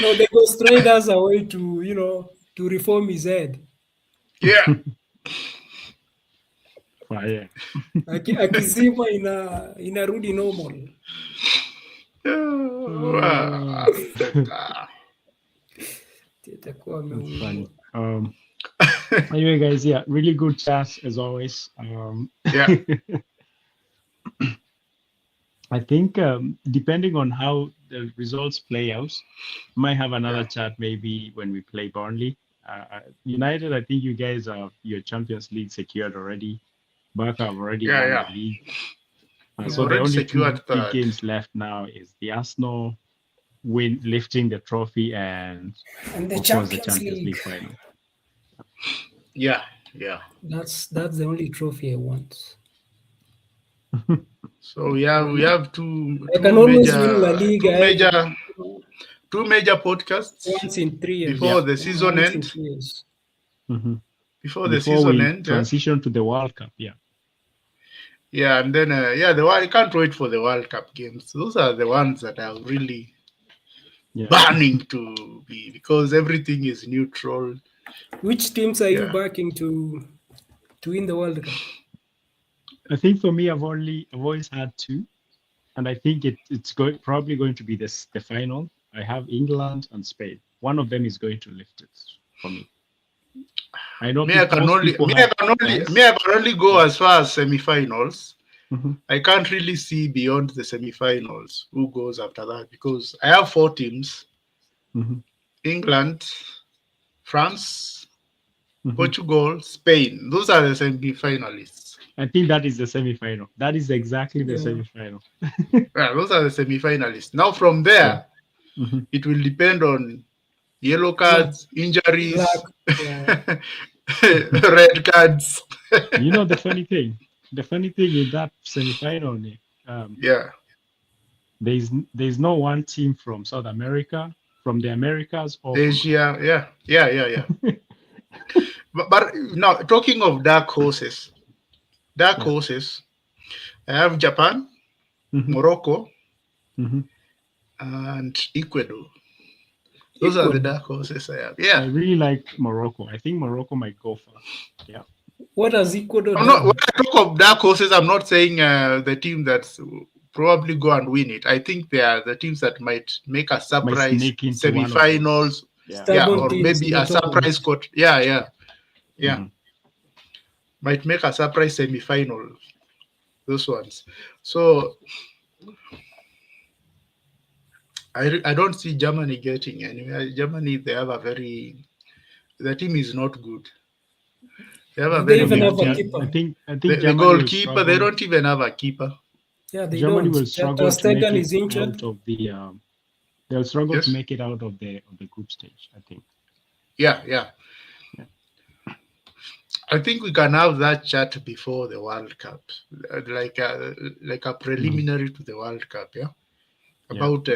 S3: No, the Ghost Riders are way to reform his head.
S1: Yeah.
S2: Fire.
S3: Akizima inarudi normal.
S2: That's funny. Anyway, guys, really good chat as always. I think depending on how the results play out, we might have another chat maybe when we play Burnley. United, I think you guys are your Champions League secured already. Barca have already won the league. So the only two big games left now is the Arsenal lifting the trophy and
S3: the
S2: of course the Champions League final.
S1: Yeah.
S3: That's the only trophy I want.
S1: So we have two major podcasts
S3: once in 3 years
S1: before the season ends. Before the season ends,
S2: transition to the World Cup.
S1: Yeah, and then I can't wait for the World Cup games. Those are the ones that are really burning to be, because everything is neutral.
S3: Which teams are you backing to win the World Cup?
S2: I think for me, I've always had two, and I think it's probably going to be the final. I have England and Spain. One of them is going to lift it for me. I know
S1: Me, I can only go as far as semi-finals.
S2: Mhm.
S1: I can't really see beyond the semi-finals who goes after that, because I have 4 teams:
S2: Mhm.
S1: England, France,
S2: Mhm.
S1: Portugal, Spain. Those are the semi-finalists.
S2: I think that is the semi-final. That is exactly the
S3: Yeah.
S2: semi-final.
S1: Yeah, those are the semi-finalists. Now from
S2: Yeah.
S1: there,
S2: Mhm.
S1: it will depend on yellow
S3: Luck,
S1: cards, injuries,
S3: luck. Yeah.
S1: red cards.
S2: The funny thing in that semi-final, Nick,
S1: Yeah,
S2: there's no one team from South America, from the Americas, or from
S1: Asia. Yeah. But now, talking of dark
S2: yeah.
S1: horses, I have Japan,
S2: Mhm.
S1: Morocco,
S2: Mhm.
S1: and Ecuador. Those are the
S3: Ecuador.
S1: dark horses I have.
S2: I
S1: Yeah.
S2: really like Morocco. I think Morocco might go far. Yeah.
S3: What has Ecuador
S1: I'm not, when
S3: done?
S1: I talk of dark horses, I'm not saying the team that's probably go and win it. I think they are the teams that might make a
S2: Might
S1: surprise
S2: sneak into one of those.
S1: semi-finals.
S2: Yeah.
S1: Yeah,
S3: Stubborn
S1: or
S3: teams in
S1: maybe
S3: the
S1: a surprise
S3: tournament.
S1: court. Yeah.
S2: Mhm.
S1: Might make a surprise semi-final. Those ones. So I don't see Germany getting anywhere. Germany, they have a very, the team is not good. They have a
S3: Do they
S1: very
S3: even
S2: Yeah,
S1: weak
S3: have a
S2: yeah.
S1: team.
S3: keeper?
S2: I think
S1: The
S2: Germany will
S1: goalkeeper, they
S2: struggle.
S1: don't even have a keeper.
S3: Yeah, they
S2: Germany
S3: don't.
S2: will
S3: Ter
S2: struggle to make
S3: Stegen
S2: it
S3: is injured.
S2: out of the. They'll struggle to
S1: Yes.
S2: make it out of the group stage. I think.
S1: Yeah.
S2: Yeah.
S1: I think we can have that chat before the World Cup, like a
S2: Mhm.
S1: preliminary to the World Cup. Yeah,
S2: Yeah.
S1: about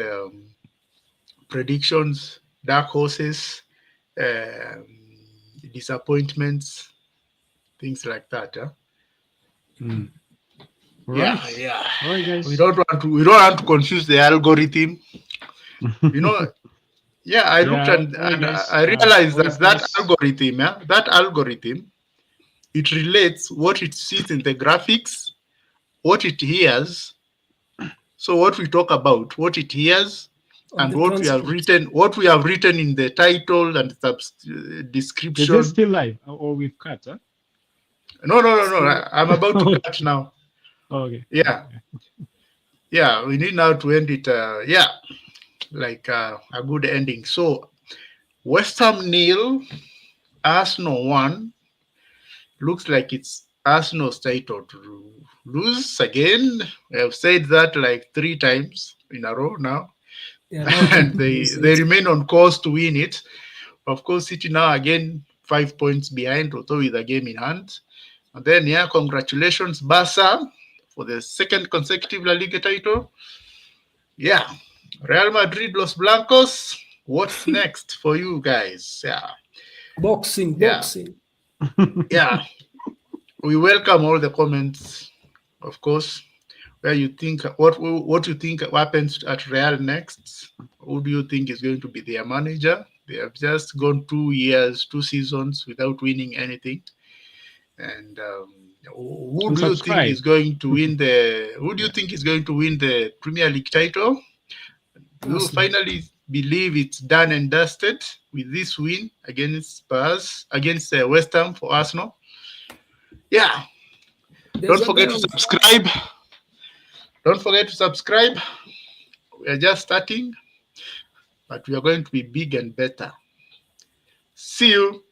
S1: predictions, dark horses, um, disappointments, things like that. Yeah.
S2: Mm. All
S1: Yeah,
S2: right.
S1: yeah.
S2: All right,
S1: We
S2: guys.
S1: don't want to confuse the algorithm. You know, yeah. I looked
S2: Yeah.
S1: and
S2: All right, guys.
S1: I realized
S2: Always
S1: that
S2: nice.
S1: algorithm, yeah, that algorithm, it relates what it sees in the graphics, what it hears. So what we talk about, what it hears,
S3: On
S1: and
S3: the transcript.
S1: what we have written in the title and
S2: Is this
S1: description.
S2: still live or we've cut? Huh?
S1: No.
S3: Still,
S1: I'm about to cut now.
S2: Okay.
S1: Yeah,
S2: Okay.
S1: yeah. We need now to end it. Yeah, like a good ending. So West Ham nil, Arsenal 1. Looks like it's Arsenal's title to lose again. We have said that like 3 times in a row now,
S3: they are now going
S1: and
S3: to lose
S1: they
S3: it.
S1: remain on course to win it. Of course, City now again 5 points behind, although with a game in hand. And then, yeah, congratulations, Barca, for the second consecutive La Liga title. Yeah, Real Madrid, Los Blancos. What's next for you guys?
S3: Boxing,
S1: Yeah,
S3: boxing.
S1: yeah. We welcome all the comments, of course. Where you think what you think happens at Real next? Who do you think is going to be their manager? They have just gone 2 years, 2 seasons without winning anything. And who
S2: And
S1: do you think
S2: subscribe.
S1: is going to win the? Who do you
S2: Yeah.
S1: think is going to win the Premier League title? Do you
S3: Arsenal.
S1: finally believe it's done and dusted with this win against Spurs, against West Ham for Arsenal? Yeah.
S3: There's
S1: Don't
S3: a
S1: forget
S3: guy
S1: to
S3: who
S1: subscribe. Don't forget to subscribe. We are just starting, but we are going to be big and better. See you.